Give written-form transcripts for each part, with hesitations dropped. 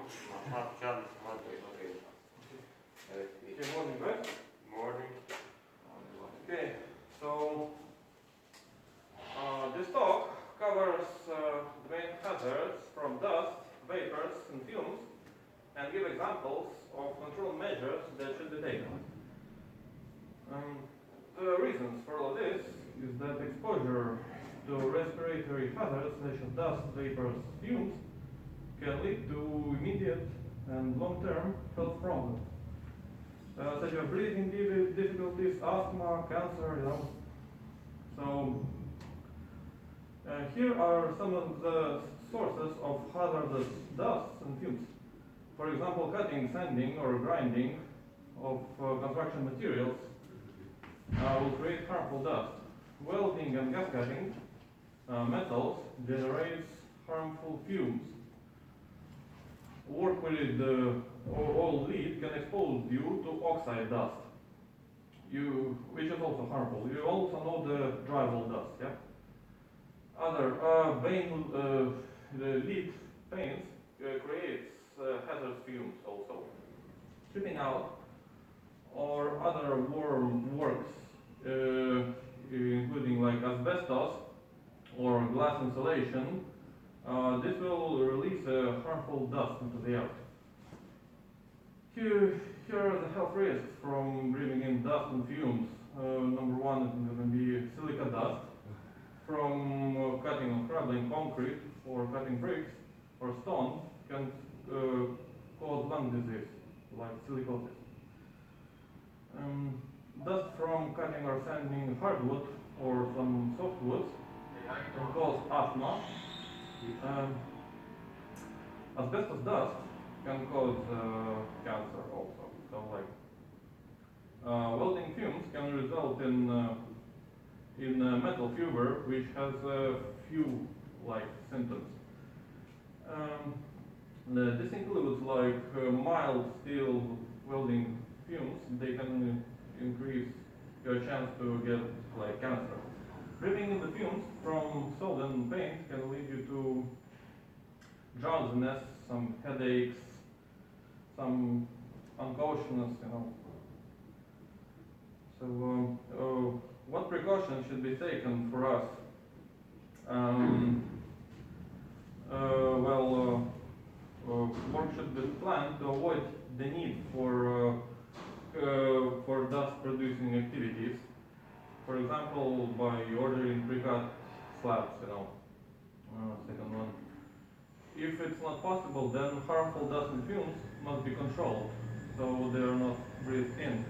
Good morning, guys. Morning. Okay, so this talk covers the main hazards from dust, vapors, and fumes, and give examples of control measures that should be taken. The reasons for all of this is that exposure to respiratory hazards such as dust, vapors, fumes can lead to immediate and long-term health problems, such as breathing difficulties, asthma, cancer, So here are some of the sources of hazardous dusts and fumes. For example, cutting, sanding, or grinding of construction materials will create harmful dust. Welding and gas cutting metals generates harmful fumes. Work with oil lead can expose you to oxide dust, which is also harmful. You also know the drywall dust, yeah? Other the lead paints creates hazardous fumes also. Stripping out or other works, including like asbestos or glass insulation, this will release harmful dust into the air. Here are the health risks from breathing in dust and fumes. Number one is going to be silica dust from cutting or crumbling concrete or cutting bricks or stone can cause lung disease like silicosis. Dust from cutting or sanding hardwood or some softwoods can cause asthma. Asbestos dust can cause cancer also. So welding fumes can result in metal fever, which has a few symptoms. This includes mild steel welding fumes. They can increase your chance to get cancer. Breathing in the fumes from solvent paint can lead you to drowsiness, some headaches, some unconsciousness, So, what precautions should be taken for us? Work should be planned to avoid the need for dust-producing activities. For example, by ordering pre-cut slabs, second one. If it's not possible, then harmful dust and fumes must be controlled, so they are not breathed in.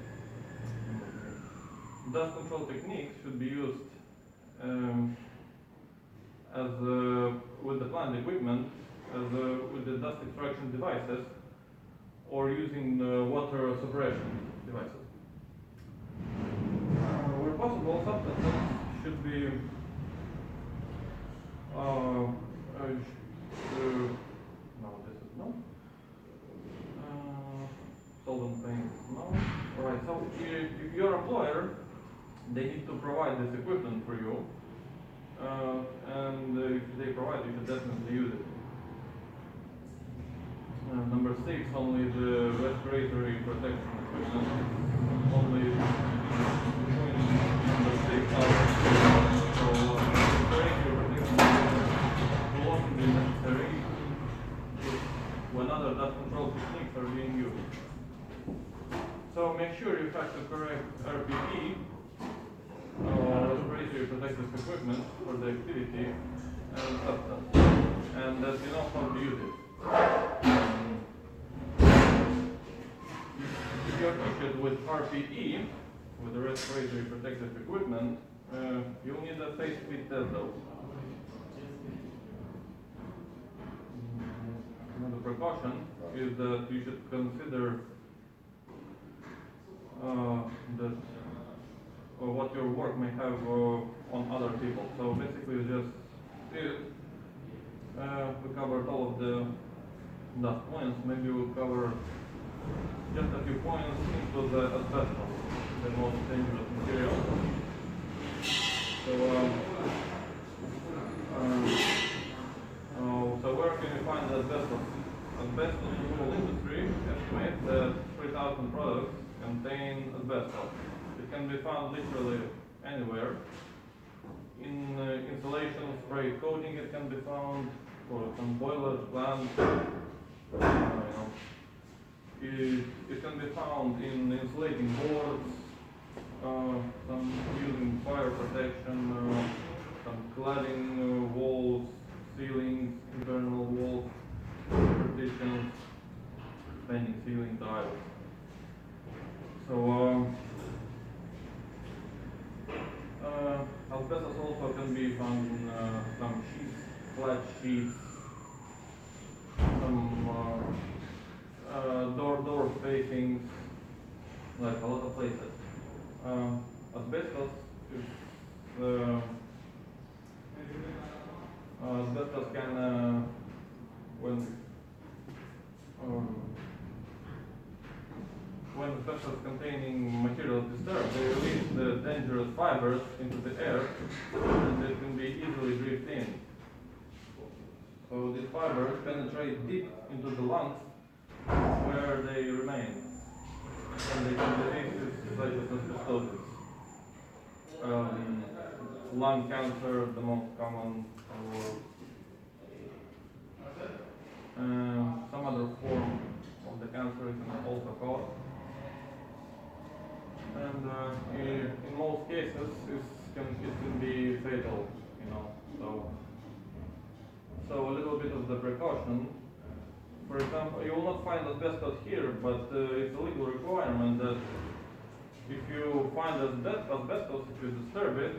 Dust control techniques should be used with the planned equipment, with the dust extraction devices, or using water suppression devices. Where possible, substances should be solvent paint, no. Alright, so if your employer, they need to provide this equipment for you, and if they provide, you should definitely use it. Number 6, only the respiratory protection equipment. Only number 6 so respiratory protection will only be necessary when other dust control techniques are being used. So make sure you have the correct RPE, respiratory protective equipment for the activity and substance, and that you know how to use it. If you're equipped with RPE, with the respiratory protective equipment, you'll need a face fit test though. Another precaution is that you should consider that what your work may have on other people. So basically, we covered all of the dust points. Maybe we'll cover just a few points into the asbestos, the most dangerous material. So where can you find asbestos? asbestos removal industry estimates that 3,000 products contain asbestos. It can be found literally anywhere. In insulation, spray coating, it can be found for some boilers, plants. It can be found in insulating boards, some using fire protection, some cladding walls, ceilings, internal walls, partitions, painting ceiling tiles. So asbestos also can be found in some sheets, flat sheets, some door facings, like a lot of places. Asbestos is asbestos can when asbestos containing materials disturb, they release the dangerous fibers into the air and they can be easily breathed in. So these fibers penetrate deep into the lungs where they remain. And they can diseases such as asbestosis. Lung cancer, the most common, or some other form of the cancer it can also cause. And in most cases, it can be fatal, So a little bit of the precaution. For example, you will not find asbestos here, but it's a legal requirement that if you find asbestos, if you disturb it,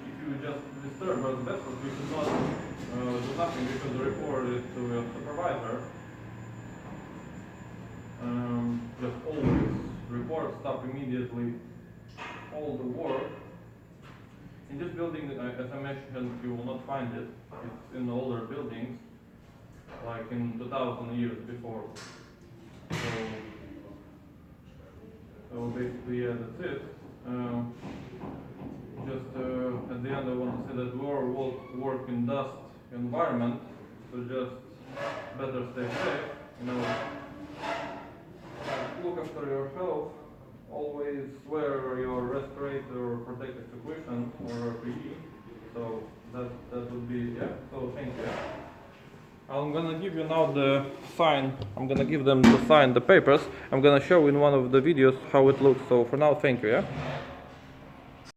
if you just disturb asbestos, you should not do nothing. You should report it to your supervisor. Just always report, stop immediately all the work. In this building, as I mentioned, you will not find it. It's in older buildings, like in 2,000 years before. So basically, yeah, that's it. At the end, I want to say that we all work in dust environment, so just better stay safe. Look after your health. Always wear your respirator or protective equipment or PPE. So that would be, yeah. So thank you. I'm gonna give you now the sign. I'm gonna give them to sign the papers. I'm gonna show in one of the videos how it looks. So for now, thank you. Yeah.